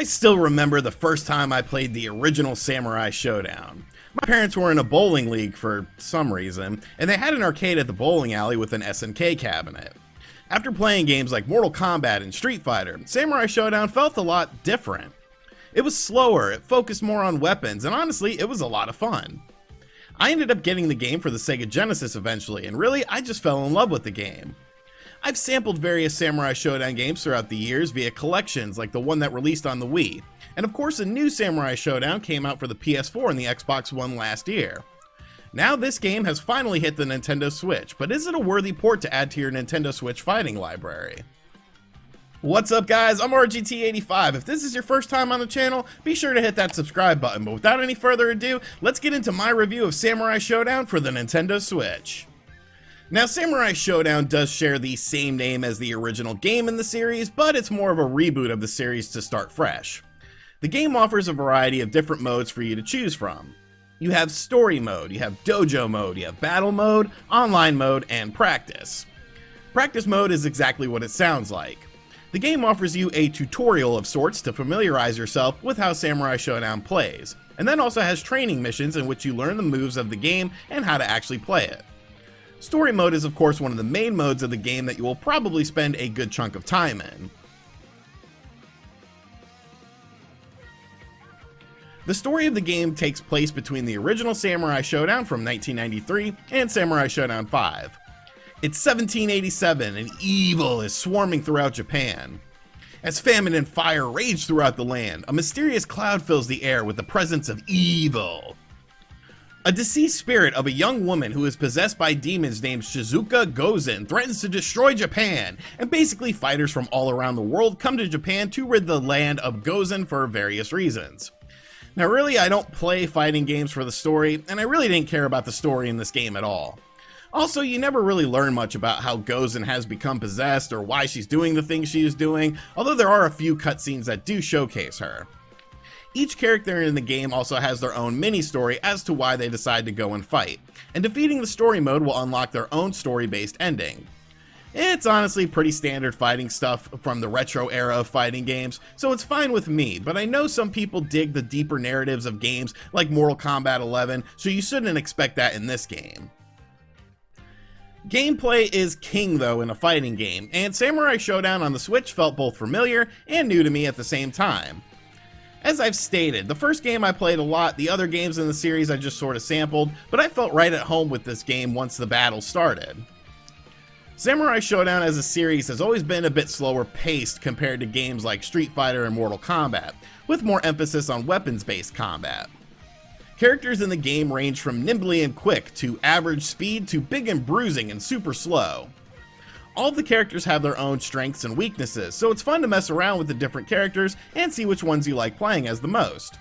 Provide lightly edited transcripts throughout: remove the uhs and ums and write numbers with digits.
I still remember the first time I played the original Samurai Shodown. My parents were in a bowling league for some reason, and they had an arcade at the bowling alley with an SNK cabinet. After playing games like Mortal Kombat and Street Fighter, Samurai Shodown felt a lot different. It was slower, it focused more on weapons, and honestly, it was a lot of fun. I ended up getting the game for the Sega Genesis eventually, and really, I just fell in love with the game. I've sampled various Samurai Shodown games throughout the years via collections like the one that released on the Wii, and of course a new Samurai Shodown came out for the PS4 and the Xbox One last year. Now this game has finally hit the Nintendo Switch, but is it a worthy port to add to your Nintendo Switch fighting library? What's up guys, I'm RGT85. If this is your first time on the channel, be sure to hit that subscribe button, but without any further ado, let's get into my review of Samurai Shodown for the Nintendo Switch. Now, Samurai Shodown does share the same name as the original game in the series, but it's more of a reboot of the series to start fresh. The game offers a variety of different modes for you to choose from. You have story mode, you have dojo mode, you have battle mode, online mode, and practice. Practice mode is exactly what it sounds like. The game offers you a tutorial of sorts to familiarize yourself with how Samurai Shodown plays, and then also has training missions in which you learn the moves of the game and how to actually play it. Story mode is of course one of the main modes of the game that you will probably spend a good chunk of time in. The story of the game takes place between the original Samurai Shodown from 1993 and Samurai Shodown 5. It's 1787 and evil is swarming throughout Japan. As famine and fire rage throughout the land, a mysterious cloud fills the air with the presence of evil. A deceased spirit of a young woman who is possessed by demons named Shizuka Gozen threatens to destroy Japan, and basically fighters from all around the world come to Japan to rid the land of Gozen for various reasons. Now really, I don't play fighting games for the story, and I really didn't care about the story in this game at all. Also, you never really learn much about how Gozen has become possessed or why she's doing the things she is doing, although there are a few cutscenes that do showcase her. Each character in the game also has their own mini-story as to why they decide to go and fight, and defeating the story mode will unlock their own story-based ending. It's honestly pretty standard fighting stuff from the retro era of fighting games, so it's fine with me, but I know some people dig the deeper narratives of games like Mortal Kombat 11, so you shouldn't expect that in this game. Gameplay is king though in a fighting game, and Samurai Shodown on the Switch felt both familiar and new to me at the same time. As I've stated, the first game I played a lot, the other games in the series I just sort of sampled, but I felt right at home with this game once the battle started. Samurai Shodown as a series has always been a bit slower paced compared to games like Street Fighter and Mortal Kombat, with more emphasis on weapons-based combat. Characters in the game range from nimbly and quick to average speed to big and bruising and super slow. All of the characters have their own strengths and weaknesses, so it's fun to mess around with the different characters and see which ones you like playing as the most.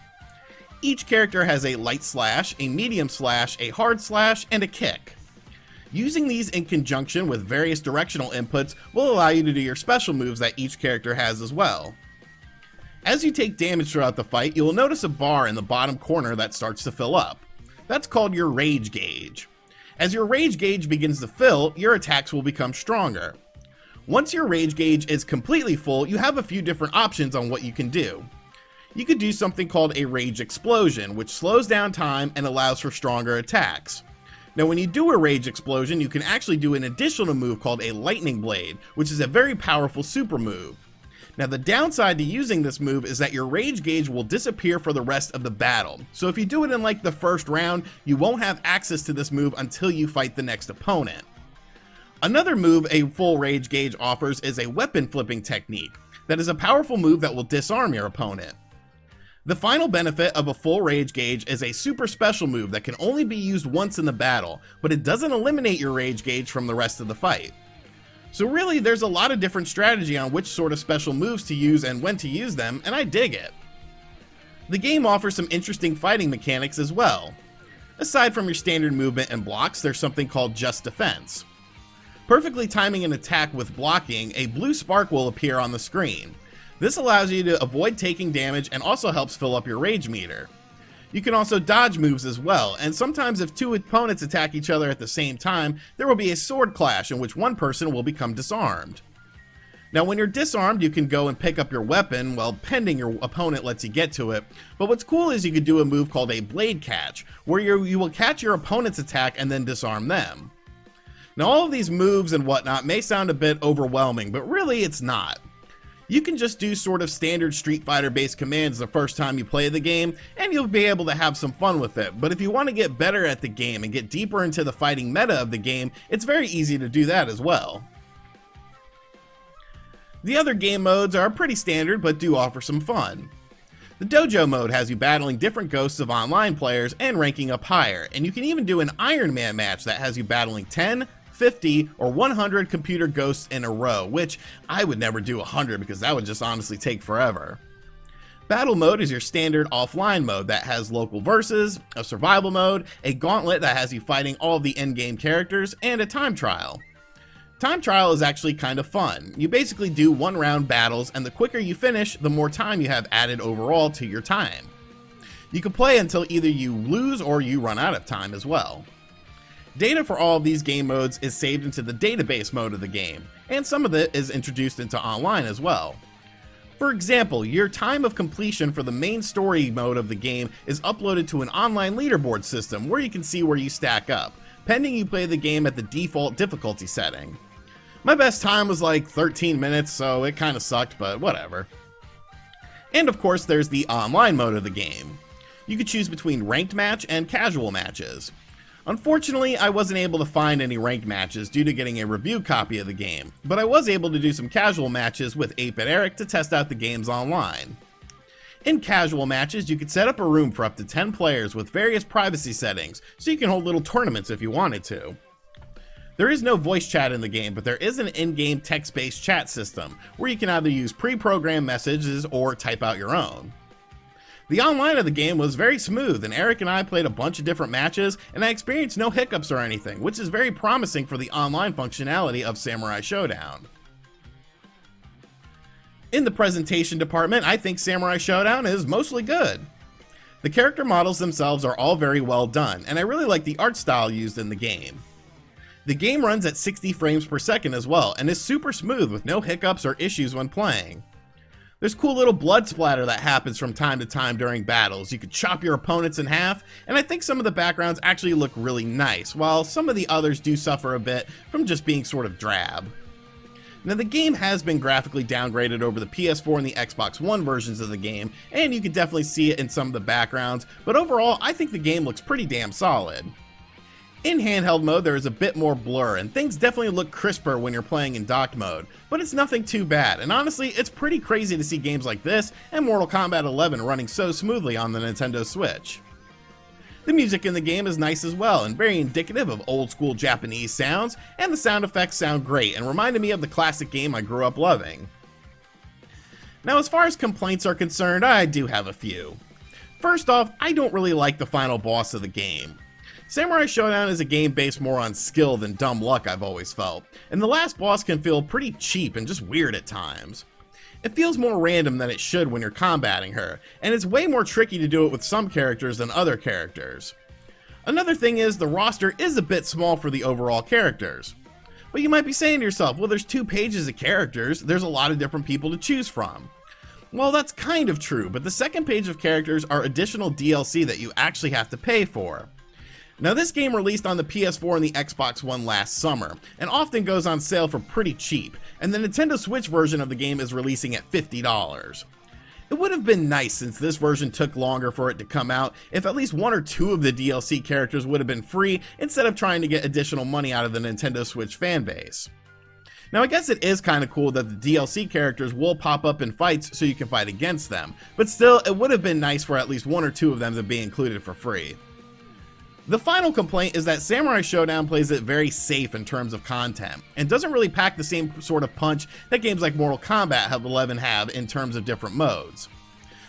Each character has a light slash, a medium slash, a hard slash, and a kick. Using these in conjunction with various directional inputs will allow you to do your special moves that each character has as well. As you take damage throughout the fight, you will notice a bar in the bottom corner that starts to fill up. That's called your rage gauge. As your rage gauge begins to fill, your attacks will become stronger. Once your rage gauge is completely full, you have a few different options on what you can do. You could do something called a rage explosion, which slows down time and allows for stronger attacks. Now when you do a rage explosion, you can actually do an additional move called a lightning blade, which is a very powerful super move. Now the downside to using this move is that your rage gauge will disappear for the rest of the battle, so if you do it in like the first round, you won't have access to this move until you fight the next opponent. Another move a full rage gauge offers is a weapon flipping technique, that is a powerful move that will disarm your opponent. The final benefit of a full rage gauge is a super special move that can only be used once in the battle, but it doesn't eliminate your rage gauge from the rest of the fight. So really, there's a lot of different strategy on which sort of special moves to use and when to use them, and I dig it. The game offers some interesting fighting mechanics as well. Aside from your standard movement and blocks, there's something called just defense. Perfectly timing an attack with blocking, a blue spark will appear on the screen. This allows you to avoid taking damage and also helps fill up your rage meter. You can also dodge moves as well, and sometimes if two opponents attack each other at the same time, there will be a sword clash in which one person will become disarmed. Now when you're disarmed, you can go and pick up your weapon, well, pending your opponent lets you get to it. But what's cool is you could do a move called a blade catch, where you will catch your opponent's attack and then disarm them. Now all of these moves and whatnot may sound a bit overwhelming, but really it's not. You can just do sort of standard Street Fighter based commands the first time you play the game, and you'll be able to have some fun with it. But if you want to get better at the game and get deeper into the fighting meta of the game, it's very easy to do that as well. The other game modes are pretty standard, but do offer some fun. The Dojo mode has you battling different ghosts of online players and ranking up higher, and you can even do an Iron Man match that has you battling 10, 50, or 100 computer ghosts in a row, which I would never do 100 because that would just honestly take forever. Battle mode is your standard offline mode that has local versus, a survival mode, a gauntlet that has you fighting all of the in-game characters, and a time trial. Time trial is actually kind of fun. You basically do one-round battles, and the quicker you finish, the more time you have added overall to your time. You can play until either you lose or you run out of time as well. Data for all of these game modes is saved into the database mode of the game, and some of it is introduced into online as well. For example, your time of completion for the main story mode of the game is uploaded to an online leaderboard system where you can see where you stack up, pending you play the game at the default difficulty setting. My best time was like 13 minutes, so it kinda sucked, but whatever. And of course there's the online mode of the game. You could choose between ranked match and casual matches. Unfortunately, I wasn't able to find any ranked matches due to getting a review copy of the game, but I was able to do some casual matches with 8-Bit Eric to test out the games online. In casual matches, you could set up a room for up to 10 players with various privacy settings, so you can hold little tournaments if you wanted to. There is no voice chat in the game, but there is an in-game text-based chat system, where you can either use pre-programmed messages or type out your own. The online of the game was very smooth, and Eric and I played a bunch of different matches, and I experienced no hiccups or anything, which is very promising for the online functionality of Samurai Shodown. In the presentation department, I think Samurai Shodown is mostly good. The character models themselves are all very well done, and I really like the art style used in the game. The game runs at 60 frames per second as well, and is super smooth with no hiccups or issues when playing. There's cool little blood splatter that happens from time to time during battles. You could chop your opponents in half, and I think some of the backgrounds actually look really nice, while some of the others do suffer a bit from just being sort of drab. Now the game has been graphically downgraded over the PS4 and the Xbox One versions of the game, and you can definitely see it in some of the backgrounds, but overall I think the game looks pretty damn solid. In handheld mode there is a bit more blur, and things definitely look crisper when you're playing in docked mode, but it's nothing too bad, and honestly it's pretty crazy to see games like this and Mortal Kombat 11 running so smoothly on the Nintendo Switch. The music in the game is nice as well, and very indicative of old school Japanese sounds, and the sound effects sound great and reminded me of the classic game I grew up loving. Now as far as complaints are concerned, I do have a few. First off, I don't really like the final boss of the game. Samurai Shodown is a game based more on skill than dumb luck, I've always felt, and the last boss can feel pretty cheap and just weird at times. It feels more random than it should when you're combating her, and it's way more tricky to do it with some characters than other characters. Another thing is, the roster is a bit small for the overall characters. But you might be saying to yourself, well there's 2 pages of characters, there's a lot of different people to choose from. Well, that's kind of true, but the second page of characters are additional DLC that you actually have to pay for. Now this game released on the PS4 and the Xbox One last summer, and often goes on sale for pretty cheap, and the Nintendo Switch version of the game is releasing at $50. It would have been nice, since this version took longer for it to come out, if at least 1 or 2 of the DLC characters would have been free, instead of trying to get additional money out of the Nintendo Switch fanbase. Now I guess it is kinda cool that the DLC characters will pop up in fights so you can fight against them, but still it would have been nice for at least 1 or 2 of them to be included for free. The final complaint is that Samurai Shodown plays it very safe in terms of content, and doesn't really pack the same sort of punch that games like Mortal Kombat 11 have in terms of different modes.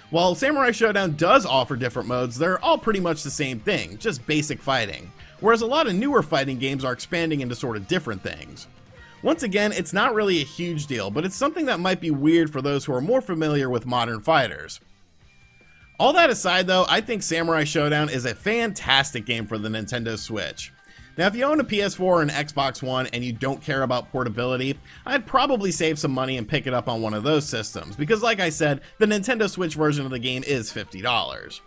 While Samurai Shodown does offer different modes, they're all pretty much the same thing, just basic fighting, whereas a lot of newer fighting games are expanding into sort of different things. Once again, it's not really a huge deal, but it's something that might be weird for those who are more familiar with modern fighters. All that aside though, I think Samurai Shodown is a fantastic game for the Nintendo Switch. Now, if you own a PS4 or an Xbox One and you don't care about portability, I'd probably save some money and pick it up on one of those systems, because like I said, the Nintendo Switch version of the game is $50.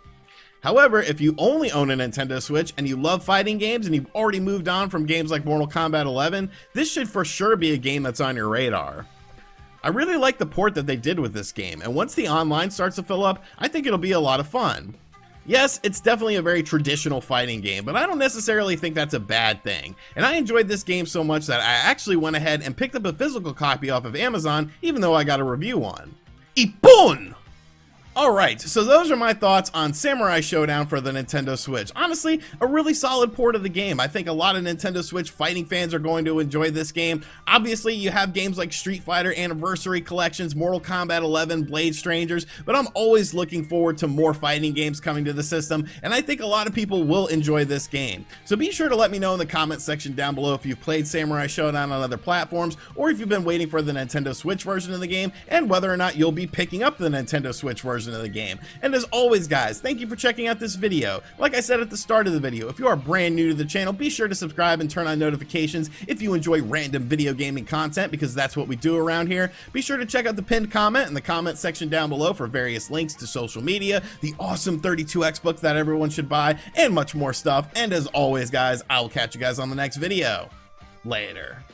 However, if you only own a Nintendo Switch and you love fighting games and you've already moved on from games like Mortal Kombat 11, this should for sure be a game that's on your radar. I really like the port that they did with this game, and once the online starts to fill up, I think it'll be a lot of fun. Yes, it's definitely a very traditional fighting game, but I don't necessarily think that's a bad thing, and I enjoyed this game so much that I actually went ahead and picked up a physical copy off of Amazon, even though I got a review on. Ippon! Alright, so those are my thoughts on Samurai Shodown for the Nintendo Switch. Honestly, a really solid port of the game. I think a lot of Nintendo Switch fighting fans are going to enjoy this game. Obviously, you have games like Street Fighter Anniversary Collections, Mortal Kombat 11, Blade Strangers, but I'm always looking forward to more fighting games coming to the system, and I think a lot of people will enjoy this game. So be sure to let me know in the comment section down below if you've played Samurai Shodown on other platforms, or if you've been waiting for the Nintendo Switch version of the game, and whether or not you'll be picking up the Nintendo Switch version of the game. And as always, guys, thank you for checking out this video. Like I said at the start of the video, if you are brand new to the channel, be sure to subscribe and turn on notifications if you enjoy random video gaming content, because that's what we do around here. Be sure to check out the pinned comment in the comment section down below for various links to social media, the awesome 32X book that everyone should buy, and much more stuff. And as always, guys, I will catch you guys on the next video. Later.